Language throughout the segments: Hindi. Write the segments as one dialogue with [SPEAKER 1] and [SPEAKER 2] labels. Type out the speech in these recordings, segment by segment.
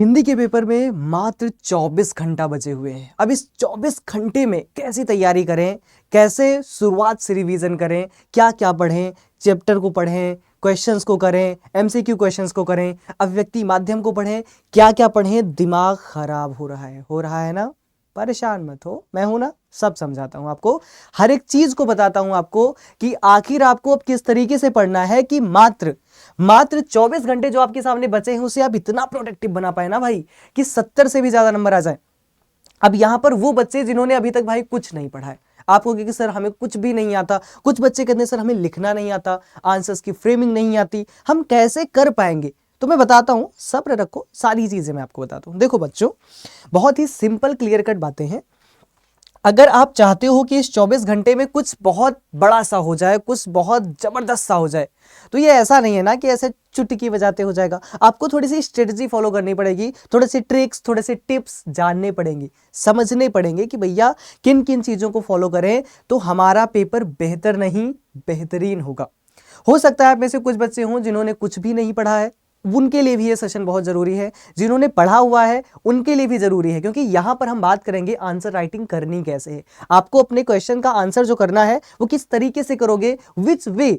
[SPEAKER 1] हिंदी के पेपर में मात्र 24 घंटा बचे हुए हैं। अब इस 24 घंटे में कैसी तैयारी करें, कैसे शुरुआत से रिवीजन करें, क्या क्या पढ़ें, चैप्टर को पढ़ें, क्वेश्चंस को करें, एमसीक्यू क्वेश्चंस को करें, अभिव्यक्ति माध्यम को पढ़ें, क्या क्या पढ़ें। दिमाग खराब हो रहा है ना। परेशान मत हो, मैं हूं ना, सब समझाता हूं आपको, हर एक चीज को बताता हूं आपको कि आखिर आपको अब किस तरीके से पढ़ना है कि मात्र 24 घंटे जो आपके सामने बचे हैं उसे आप इतना प्रोडक्टिव बना पाए ना भाई कि 70 से भी ज्यादा नंबर आ जाए। अब यहां पर वो बच्चे जिन्होंने अभी तक भाई कुछ नहीं पढ़ा है, आपको कि सर हमें कुछ भी नहीं आता, कुछ बच्चे कहते हैं सर हमें लिखना नहीं आता, आंसर्स की फ्रेमिंग नहीं आती, हम कैसे कर पाएंगे। तो मैं बताता हूं, सब्र रखो, सारी चीजें मैं आपको बताता हूं। देखो बच्चों, बहुत ही सिंपल क्लियर कट बातें हैं। अगर आप चाहते हो कि इस 24 घंटे में कुछ बहुत बड़ा सा हो जाए, कुछ बहुत जबरदस्त सा हो जाए, तो ये ऐसा नहीं है ना कि ऐसे चुटकी बजाते हो जाएगा। आपको थोड़ी सी स्ट्रेटजी फॉलो करनी पड़ेगी, थोड़े से ट्रिक्स, थोड़े से टिप्स जानने पड़ेंगे, समझने पड़ेंगे कि भैया किन किन चीजों को फॉलो करें तो हमारा पेपर बेहतर नहीं बेहतरीन होगा। हो सकता है आप में से कुछ बच्चे हों जिन्होंने कुछ भी नहीं पढ़ा है, उनके लिए भी ये सेशन बहुत जरूरी है। जिन्होंने पढ़ा हुआ है उनके लिए भी जरूरी है, क्योंकि यहां पर हम बात करेंगे आंसर राइटिंग करनी कैसे है। आपको अपने क्वेश्चन का आंसर जो करना है वो किस तरीके से करोगे, विच वे,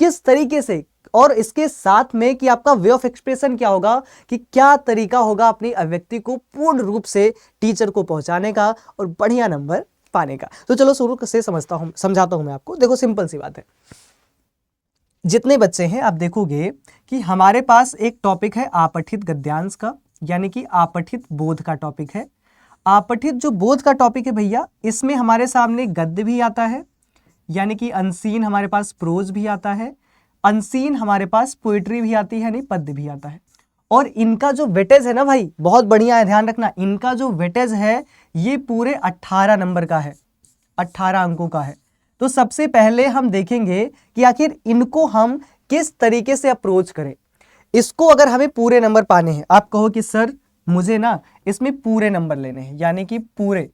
[SPEAKER 1] किस तरीके से, और इसके साथ में कि आपका वे ऑफ एक्सप्रेशन क्या होगा, कि क्या तरीका होगा अपनी अभिव्यक्ति को पूर्ण रूप से टीचर को पहुंचाने का और बढ़िया नंबर पाने का। तो चलो शुरू से समझाता हूं मैं आपको। देखो सिंपल सी बात है, जितने बच्चे हैं आप देखोगे कि हमारे पास एक टॉपिक है आपठित गद्यांश का, यानी कि आपठित बोध का टॉपिक है। आपठित जो बोध का टॉपिक है भैया, इसमें हमारे सामने गद्य भी आता है, यानी कि अनसीन हमारे पास प्रोज भी आता है, अनसीन हमारे पास पोएट्री भी आती है, यानी पद्य भी आता है। और इनका जो वेटेज है ना भाई, बहुत बढ़िया है, ध्यान रखना, इनका जो वेटेज है ये पूरे 18 नंबर का है, 18 अंकों का है। तो सबसे पहले हम देखेंगे कि आखिर इनको हम किस तरीके से अप्रोच करें। इसको अगर हमें पूरे नंबर पाने हैं, आप कहो कि सर मुझे ना इसमें पूरे नंबर लेने हैं, यानी कि पूरे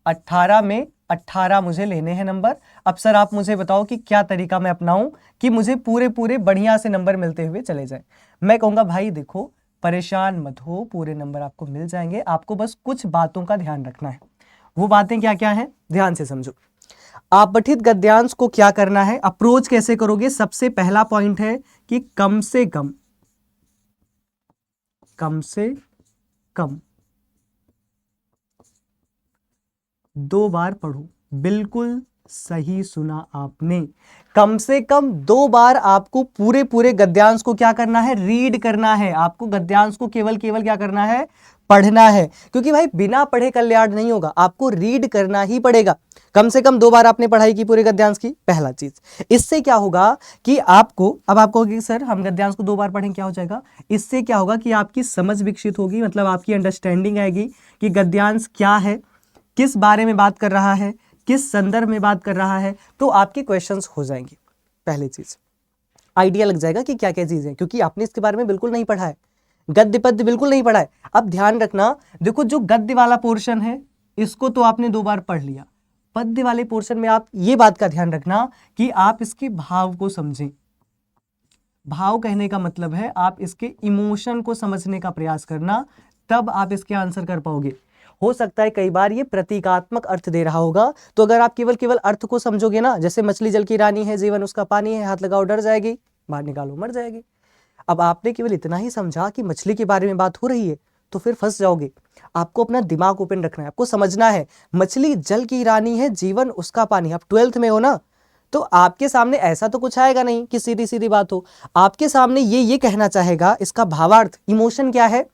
[SPEAKER 1] 18 में 18 मुझे लेने हैं नंबर। अब सर आप मुझे बताओ कि क्या तरीका मैं अपनाऊं कि मुझे पूरे पूरे बढ़िया से नंबर मिलते हुए चले जाए। मैं कहूंगा भाई देखो, परेशान मत हो, पूरे नंबर आपको मिल जाएंगे, आपको बस कुछ बातों का ध्यान रखना है। वो बातें क्या क्या हैं, ध्यान से समझो। आपठित गद्यांश को क्या करना है, अप्रोच कैसे करोगे। सबसे पहला पॉइंट है कि कम से कम 2 बार पढ़ो। बिल्कुल सही सुना आपने, कम से कम 2 बार आपको पूरे पूरे गद्यांश को क्या करना है, रीड करना है। आपको गद्यांश को केवल क्या करना है, पढ़ना है, क्योंकि भाई बिना पढ़े कल्याण नहीं होगा, आपको रीड करना ही पड़ेगा। कम से कम 2 बार आपने पढ़ाई की पूरे गद्यांश की, पहला चीज। इससे क्या होगा कि आपको, अब आप कहोगे सर हम गद्यांश को 2 बार पढ़ें, क्या हो जाएगा, इससे क्या होगा कि आपकी समझ विकसित होगी, मतलब आपकी अंडरस्टैंडिंग आएगी कि गद्यांश क्या है, किस बारे में बात कर रहा है, किस संदर्भ में बात कर रहा है, तो आपके क्वेश्चंस हो जाएंगे। पहली चीज, आइडिया लग जाएगा कि क्या क्या चीजें, क्योंकि आपने इसके बारे में बिल्कुल नहीं पढ़ा है, गद्य पद्य बिल्कुल नहीं पढ़ा है। अब ध्यान रखना, देखो जो गद्य वाला पोर्शन है इसको तो आपने 2 बार पढ़ लिया, पद्य वाले पोर्शन में आप ये बात का ध्यान रखना कि आप इसके भाव को समझें। भाव कहने का मतलब है आप इसके इमोशन को समझने का प्रयास करना, तब आप इसके आंसर कर पाओगे। हो सकता है कई बार ये प्रतीकात्मक अर्थ दे रहा होगा, तो अगर आप केवल अर्थ को समझोगे ना, जैसे मछली जल की रानी है, जीवन उसका पानी है, हाथ लगाओ डर जाएगी, बाहर निकालो मर जाएगी। अब आपने केवल इतना ही समझा कि मछली के बारे में बात हो रही है, तो फिर फंस जाओगे। आपको अपना दिमाग ओपन रखना है, आपको समझना है मछली जल की रानी है, जीवन उसका पानी। आप 12th में हो ना, तो आपके सामने ऐसा तो कुछ आएगा नहीं कि सीधी सीधी बात हो, आपके सामने ये कहना चाहेगा, इसका भावार्थ, इमोशन क्या है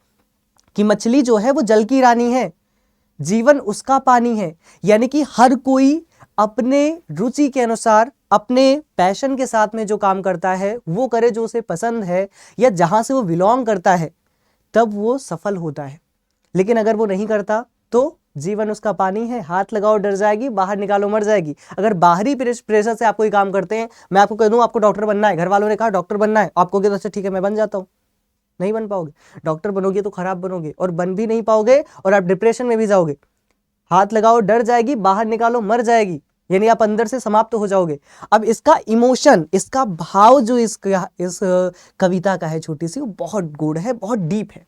[SPEAKER 1] कि मछली जो है वो जल की रानी है, जीवन उसका पानी है। यानी कि हर कोई अपने रुचि के अनुसार, अपने पैशन के साथ में जो काम करता है वो करे जो उसे पसंद है या जहां से वो बिलोंग करता है, तब वो सफल होता है। लेकिन अगर वो नहीं करता तो जीवन उसका पानी है, हाथ लगाओ डर जाएगी, बाहर निकालो मर जाएगी। अगर बाहरी प्रेशर से आप कोई काम करते हैं, मैं आपको कह दूं आपको डॉक्टर बनना है, घर वालों ने कहा डॉक्टर बनना है, आपको कह दो अच्छा ठीक है मैं बन जाता हूं, नहीं बन पाओगे। डॉक्टर बनोगे तो खराब बनोगे और बन भी नहीं पाओगे और आप डिप्रेशन में भी जाओगे। हाथ लगाओ डर जाएगी, बाहर निकालो मर जाएगी। यानी आप अंदर से समाप्त हो जाओगे। अब इसका इमोशन, इसका भाव जो इस कविता का है छोटी सी, वो बहुत गूढ़ है, बहुत डीप है।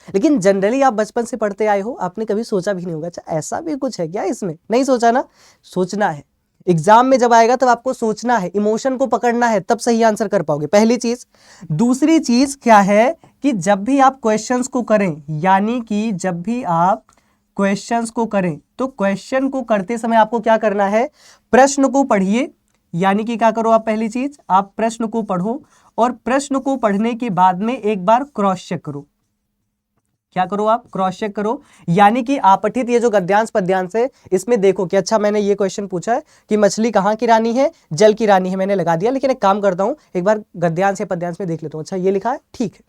[SPEAKER 1] लेकिन जनरली आप बचपन से पढ़ते आए हो, आपने कभी सोचा भी नहीं होगा अच्छा ऐसा भी कुछ है क्या इसमें, नहीं सोचा ना। सोचना है, एग्जाम में जब आएगा तब आपको सोचना है, इमोशन को पकड़ना है, तब सही आंसर कर पाओगे, पहली चीज। दूसरी चीज क्या है कि जब भी आप क्वेश्चंस को करें, यानी कि जब भी आप क्वेश्चंस को करें तो क्वेश्चन को करते समय आपको क्या करना है, प्रश्न को पढ़िए। यानी कि क्या करो आप, पहली चीज आप प्रश्न को पढ़ो, और प्रश्न को पढ़ने के बाद में एक बार क्रॉस चेक करो। क्या करो आप, क्रॉस चेक करो। यानी कि आपठित ये जो गद्यांश पद्यांश है, इसमें देखो कि अच्छा मैंने ये क्वेश्चन पूछा है कि मछली कहाँ की रानी है, जल की रानी है, मैंने लगा दिया, लेकिन एक काम करता हूं, एक बार गद्यांश या पद्यांश में देख लेता हूं, अच्छा ये लिखा है, ठीक है।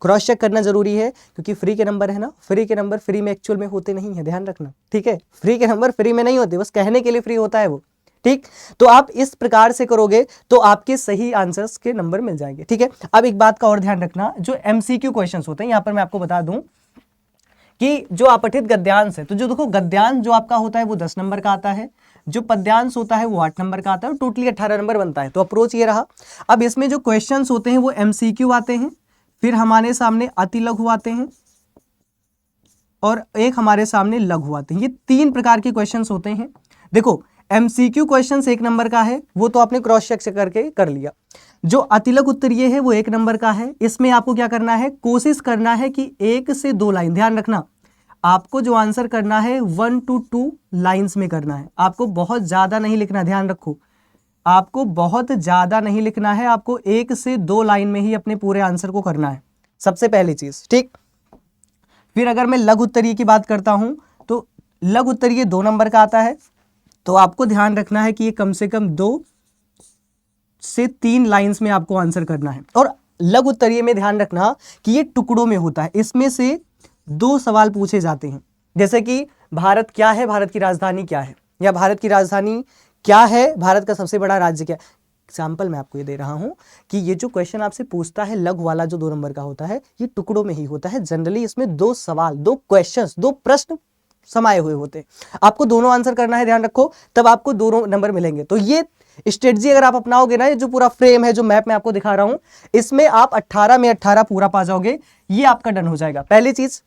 [SPEAKER 1] क्रॉस चेक करना जरूरी है, क्योंकि फ्री के नंबर है ना, फ्री के नंबर फ्री में एक्चुअल में होते नहीं है, ध्यान रखना, ठीक है। फ्री के नंबर फ्री में नहीं होते, बस कहने के लिए फ्री होता है वो, ठीक। तो आप इस प्रकार से करोगे तो आपके सही आंसर्स के नंबर मिल जाएंगे, ठीक है। अब एक बात का और ध्यान रखना, जो एमसीक्यू क्वेश्चंस होते हैं, यहां पर मैं आपको बता दूं कि जो अपठित गद्यांश है, तो जो देखो गद्यांश जो आपका होता है वो 10 नंबर का आता है, जो पद्यांश होता है वो 8 नंबर का आता है, और टोटली 18 नंबर बनता है। तो अप्रोच ये रहा। अब इसमें जो क्वेश्चंस होते हैं वो एमसीक्यू आते हैं, फिर हमारे सामने अति लघु आते हैं, और एक हमारे सामने लघु आते हैं। ये 3 प्रकार के क्वेश्चंस होते हैं। देखो एमसीक्यू क्वेश्चंस 1 नंबर का है, वो तो आपने क्रॉस चेक करके कर लिया। जो अतिलघु उत्तरीय है वो 1 नंबर का है। इसमें आपको क्या करना है, कोशिश करना है कि 1 से 2 लाइन, ध्यान रखना, आपको जो आंसर करना है 1 to 2 लाइंस में करना है। आपको बहुत ज्यादा नहीं लिखना, ध्यान रखो, आपको बहुत ज्यादा नहीं लिखना है, आपको 1 से 2 लाइन में ही अपने पूरे आंसर को करना है, सबसे पहली चीज, ठीक। फिर अगर मैं लघु उत्तरीय की बात करता हूं तो लघु उत्तरीय 2 नंबर का आता है। तो आपको ध्यान रखना है कि ये कम से कम 2 से 3 लाइंस में आपको आंसर करना है। और लघु उत्तरीय में ध्यान रखना कि ये टुकड़ों में होता है, इसमें से 2 सवाल पूछे जाते हैं, जैसे कि भारत क्या है, भारत की राजधानी क्या है, या भारत की राजधानी क्या है, भारत का सबसे बड़ा राज्य क्या है। एग्जाम्पल मैं आपको ये दे रहा हूं कि ये जो क्वेश्चन आपसे पूछता है लघु वाला जो 2 नंबर का होता है, ये टुकड़ों में ही होता है। जनरली इसमें 2 सवाल, 2 क्वेश्चंस, 2 प्रश्न समाये हुए होते हैं। आपको दोनों आंसर करना है, ध्यान रखो, तब आपको दोनों नंबर मिलेंगे। तो ये स्ट्रेटजी अगर आप अपनाओगे ना, ये जो पूरा फ्रेम है, जो मैप में आपको दिखा रहा हूं, इसमें आप 18 में 18 पूरा पा जाओगे, ये आपका डन हो जाएगा। पहली चीज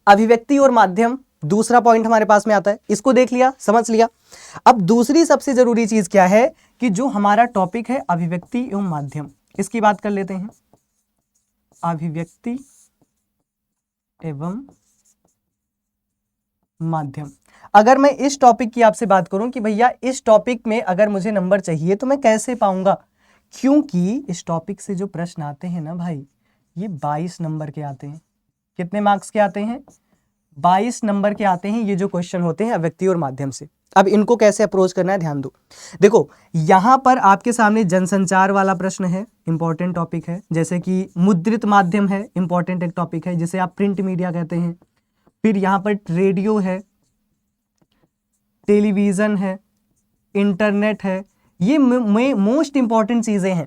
[SPEAKER 1] अभिव्यक्ति और माध्यम, दूसरा पॉइंट हमारे पास में आता है, इसको देख लिया, समझ लिया। अब दूसरी सबसे जरूरी चीज क्या है कि जो हमारा टॉपिक है अभिव्यक्ति एवं माध्यम, इसकी बात कर लेते हैं। अभिव्यक्ति एवं माध्यम, अगर मैं इस टॉपिक की आपसे बात करूं कि भैया इस टॉपिक में अगर मुझे नंबर चाहिए तो मैं कैसे पाऊंगा, क्योंकि इस टॉपिक से जो प्रश्न आते हैं ना भाई, ये 22 नंबर के आते हैं। कितने मार्क्स के आते हैं, 22 नंबर के आते हैं ये जो क्वेश्चन होते हैं अभिव्यक्ति और माध्यम से। अब इनको कैसे अप्रोच करना है, ध्यान दो। देखो यहां पर आपके सामने जनसंचार वाला प्रश्न है, इंपॉर्टेंट टॉपिक है, जैसे कि मुद्रित माध्यम है, इंपॉर्टेंट एक टॉपिक है, जिसे आप प्रिंट मीडिया कहते हैं। फिर यहां पर रेडियो है, टेलीविजन है, इंटरनेट है, ये मोस्ट इंपॉर्टेंट चीजें हैं,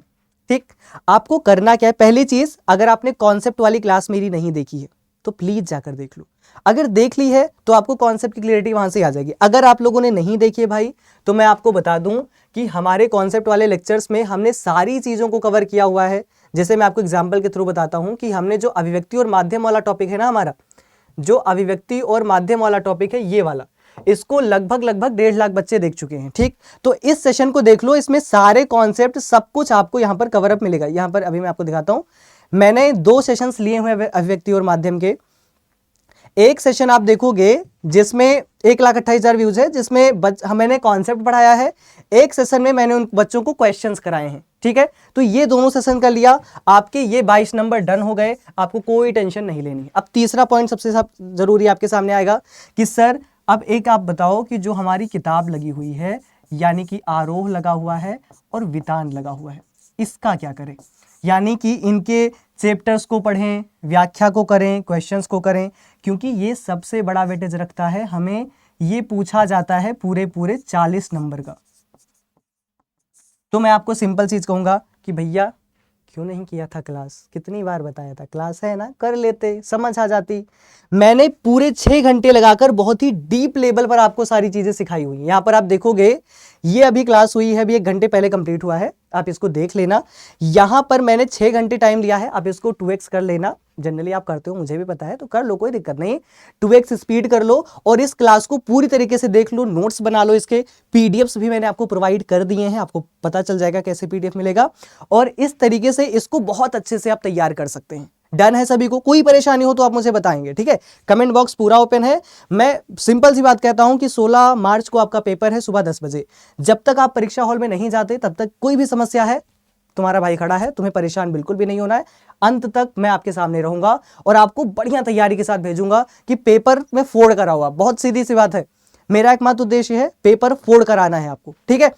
[SPEAKER 1] ठीक। आपको करना क्या है, पहली चीज, अगर आपने कॉन्सेप्ट वाली क्लास मेरी नहीं देखी है तो प्लीज जाकर देख लो। अगर देख ली है तो आपको कॉन्सेप्ट की क्लियरिटी वहां से आ जाएगी। अगर आप लोगों ने नहीं देखी है भाई, तो मैं आपको बता दूं कि हमारे कॉन्सेप्ट वाले लेक्चर्स में हमने सारी चीजों को कवर किया हुआ है। जैसे मैं आपको एग्जाम्पल के थ्रू बताता हूं कि हमने जो अभिव्यक्ति और माध्यम वाला टॉपिक है ना, हमारा जो अभिव्यक्ति और माध्यम वाला टॉपिक है ये वाला, इसको लगभग 1.5 लाख बच्चे देख चुके हैं, ठीक। तो इस सेशन को देख लो, इसमें सारे कॉन्सेप्ट सब कुछ आपको यहाँ पर कवर अप मिलेगा। यहाँ पर अभी मैं आपको दिखाता हूँ, मैंने 2 सेशंस लिए हुए अभिव्यक्ति और माध्यम के। एक सेशन आप देखोगे जिसमें 1,28,000 व्यूज है, जिसमें मैंने कॉन्सेप्ट पढ़ाया है। एक सेशन में मैंने उन बच्चों को क्वेश्चंस कराए हैं, ठीक है। तो ये दोनों सेशन कर लिया, आपके ये 22 नंबर डन हो गए, आपको कोई टेंशन नहीं लेनी। अब तीसरा पॉइंट सबसे जरूरी आपके सामने आएगा कि सर अब एक आप बताओ कि जो हमारी किताब लगी हुई है, यानी कि आरोह लगा हुआ है और वितान लगा हुआ है, इसका क्या करें। यानी कि इनके चैप्टर्स को पढ़ें, व्याख्या को करें, क्वेश्चंस को करें, क्योंकि ये सबसे बड़ा वेटेज रखता है। हमें ये पूछा जाता है पूरे 40 नंबर का। तो मैं आपको सिंपल चीज कहूंगा कि भैया क्यों नहीं किया था क्लास? कितनी बार बताया था, क्लास है ना, कर लेते, समझ आ जाती। मैंने पूरे 6 घंटे लगाकर बहुत ही डीप लेवल पर आपको सारी चीजें सिखाई हुई हैं। यहाँ पर आप देखोगे, ये अभी क्लास हुई है, अभी 1 घंटे पहले कंप्लीट हुआ है, आप इसको देख लेना। यहाँ पर मैंने 6 घंटे टाइम लिया है, आप इसको 2x कर लेना। जनरली आप करते हो, मुझे भी पता है, तो कर लो, कोई दिक्कत नहीं। 2x स्पीड कर लो और इस क्लास को पूरी तरीके से देख लो, नोट्स बना लो, इसके पीडीएफ्स भी मैंने आपको प्रोवाइड कर दिए हैं, आपको पता चल जाएगा कैसे पीडीएफ मिलेगा, और इस तरीके से इसको बहुत अच्छे से आप तैयार कर सकते हैं। डन है सभी को? कोई परेशानी हो तो आप मुझे बताएंगे, ठीक है? कमेंट बॉक्स पूरा ओपन है। मैं सिंपल सी बात कहता हूं कि 16 मार्च को आपका पेपर है सुबह 10 बजे। जब तक आप परीक्षा हॉल में नहीं जाते तब तक कोई भी समस्या है, तुम्हारा भाई खड़ा है, तुम्हें परेशान बिल्कुल भी नहीं होना है। अंत तक मैं आपके सामने रहूंगा और आपको बढ़िया तैयारी के साथ भेजूंगा कि पेपर में फोड़ कर आऊंगा। बहुत सीधी सी बात है, मेरा एकमात्र उद्देश्य है पेपर फोड़ कर आना है आपको, ठीक है?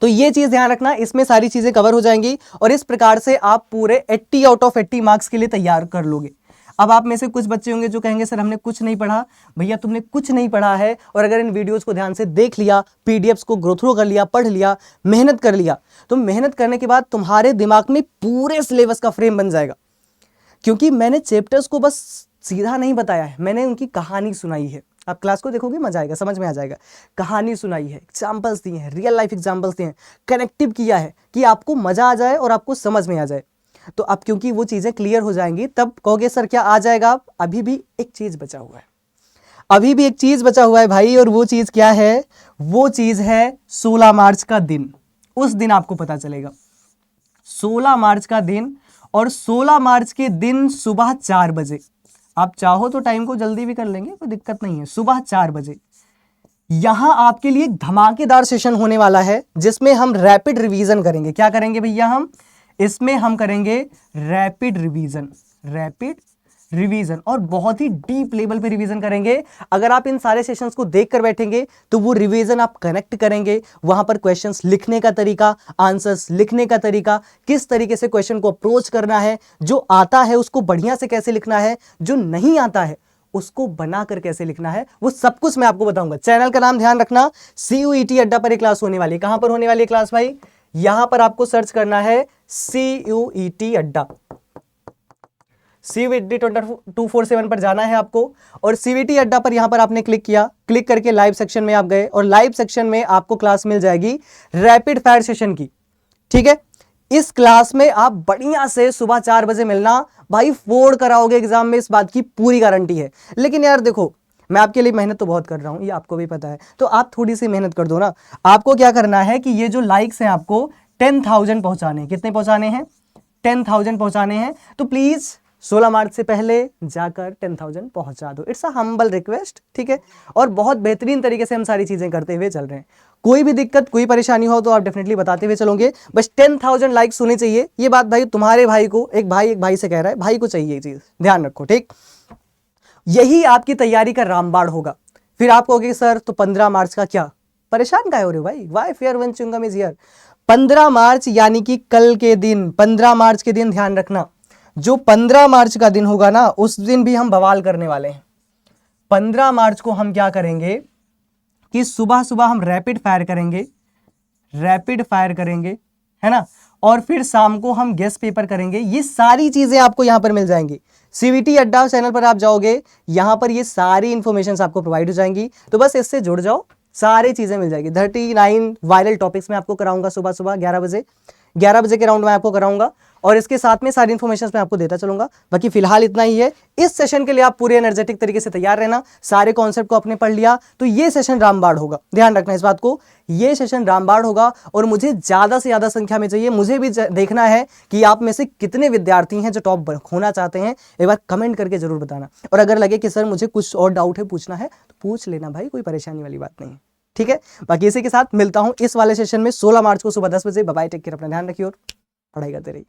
[SPEAKER 1] तो ये चीज ध्यान रखना, इसमें सारी चीजें कवर हो जाएंगी और इस प्रकार से आप पूरे 80 आउट ऑफ 80 मार्क्स के लिए तैयार कर लोगे। अब आप में से कुछ बच्चे होंगे जो कहेंगे सर हमने कुछ नहीं पढ़ा। भैया तुमने कुछ नहीं पढ़ा है, और अगर इन वीडियोस को ध्यान से देख लिया, पीडीएफ्स को ग्रो थ्रू कर लिया, पढ़ लिया, मेहनत कर लिया, तो मेहनत करने के बाद तुम्हारे दिमाग में पूरे सिलेबस का फ्रेम बन जाएगा। क्योंकि मैंने चैप्टर्स को बस सीधा नहीं बताया है, मैंने उनकी कहानी सुनाई है। आप क्लास को देखोगे मजा आएगा, समझ में आ जाएगा। कहानी सुनाई है, एग्जाम्पल्स दिए हैं, रियल लाइफ एग्जाम्पल्स दिए हैं, कनेक्टिव किया है कि आपको मजा आ जाए और आपको समझ में आ जाए। तो अब क्योंकि वो चीजें क्लियर हो जाएंगी, तब कहोगे सर क्या आ जाएगा? अभी भी एक चीज बचा हुआ है, अभी भी एक चीज बचा हुआ है भाई, और वो चीज क्या है? वो चीज है 16 मार्च का दिन। उस दिन आपको पता चलेगा, 16 मार्च का दिन, और 16 मार्च के दिन सुबह 4 बजे, आप चाहो तो टाइम को जल्दी भी कर लेंगे, कोई दिक्कत नहीं है, सुबह 4 बजे यहां आपके लिए एक धमाकेदार सेशन होने वाला है, जिसमें हम रैपिड रिवीजन करेंगे। क्या करेंगे भैया? हम इसमें हम करेंगे रैपिड रिवीजन, और बहुत ही डीप लेवल पे रिवीजन करेंगे। अगर आप इन सारे सेशंस को देखकर बैठेंगे तो वो रिवीजन आप कनेक्ट करेंगे, वहां पर क्वेश्चंस लिखने का तरीका, आंसर्स लिखने का तरीका, किस तरीके से क्वेश्चन को अप्रोच करना है, जो आता है उसको बढ़िया से कैसे लिखना है, जो नहीं आता है उसको बनाकर कैसे लिखना है, वो सब कुछ मैं आपको बताऊंगा। चैनल का नाम ध्यान रखना, CUET अड्डा पर एक क्लास होने वाली है। कहां पर होने वाली है क्लास भाई? यहां पर आपको सर्च करना है CUET अड्डा, CUET 247 पर जाना है आपको, और CUET अड्डा पर यहां पर आपने क्लिक किया, क्लिक करके लाइव सेक्शन में आप गए, और लाइव सेक्शन में आपको क्लास मिल जाएगी रैपिड फायर सेशन की, ठीक है? इस क्लास में आप बढ़िया से सुबह 4 बजे मिलना भाई, फोड़ कराओगे एग्जाम में, इस बात की पूरी गारंटी है। लेकिन यार देखो, मैं आपके लिए मेहनत तो बहुत कर रहा हूं, ये आपको भी पता है, तो आप थोड़ी सी मेहनत कर दो ना। आपको क्या करना है कि ये जो लाइक्स हैं आपको 10,000 पहुंचाने हैं। कितने पहुंचाने हैं? 10,000 पहुंचाने हैं। तो प्लीज 16 मार्च से पहले जाकर 10,000 पहुंचा दो। इट्स अ हम्बल रिक्वेस्ट, ठीक है? और बहुत बेहतरीन तरीके से हम सारी चीजें करते हुए चल रहे हैं। कोई भी दिक्कत, कोई परेशानी हो तो आप डेफिनेटली बताते हुए चलोगे। बस 10,000 लाइक्स होने चाहिए। ये बात भाई तुम्हारे भाई को, एक भाई से कह रहा है, भाई को चाहिए ये चीज, ध्यान रखो, ठीक? यही आपकी तैयारी का रामबाण होगा। फिर आप कहोगे सर तो 15 मार्च का क्या? परेशान काहे हो रहे हो भाई? Why fear when chewing gum is here. 15 मार्च यानी कि कल के दिन, 15 मार्च के दिन ध्यान रखना, जो 15 मार्च का दिन होगा ना, उस दिन भी हम बवाल करने वाले हैं। 15 मार्च को हम क्या करेंगे कि सुबह सुबह हम रैपिड फायर करेंगे, है ना? और फिर शाम को हम गेस्ट पेपर करेंगे। ये सारी चीजें आपको यहां पर मिल जाएंगी। CUET अड्डा चैनल पर आप जाओगे, यहां पर ये सारी इंफॉर्मेशन आपको प्रोवाइड हो जाएंगी। तो बस इससे जुड़ जाओ, सारी चीजें मिल जाएगी। 39 वायरल टॉपिक्स में आपको कराऊंगा सुबह सुबह 11 बजे के राउंड में आपको कराऊंगा, और इसके साथ में सारी इंफॉर्मेशन मैं आपको देता चलूंगा। बाकी फिलहाल इतना ही है। इस सेशन के लिए आप पूरे एनर्जेटिक तरीके से तैयार रहना। सारे कॉन्सेप्ट को आपने पढ़ लिया तो ये सेशन रामबाण होगा, ध्यान रखना इस बात को। ये सेशन रामबाण होगा और मुझे ज्यादा से ज्यादा संख्या में चाहिए। मुझे भी देखना है कि आप में से कितने विद्यार्थी हैं जो टॉप होना चाहते हैं। एक बार कमेंट करके जरूर बताना, और अगर लगे कि सर मुझे कुछ और डाउट है, पूछना है, तो पूछ लेना भाई, कोई परेशानी वाली बात नहीं है, ठीक है? बाकी इसी के साथ मिलता हूं इस वाले सेशन में 16 मार्च को सुबह 10 बजे। बाय बाय, टेक केयर, अपना ध्यान रखिए और पढ़ाई करते रहिए।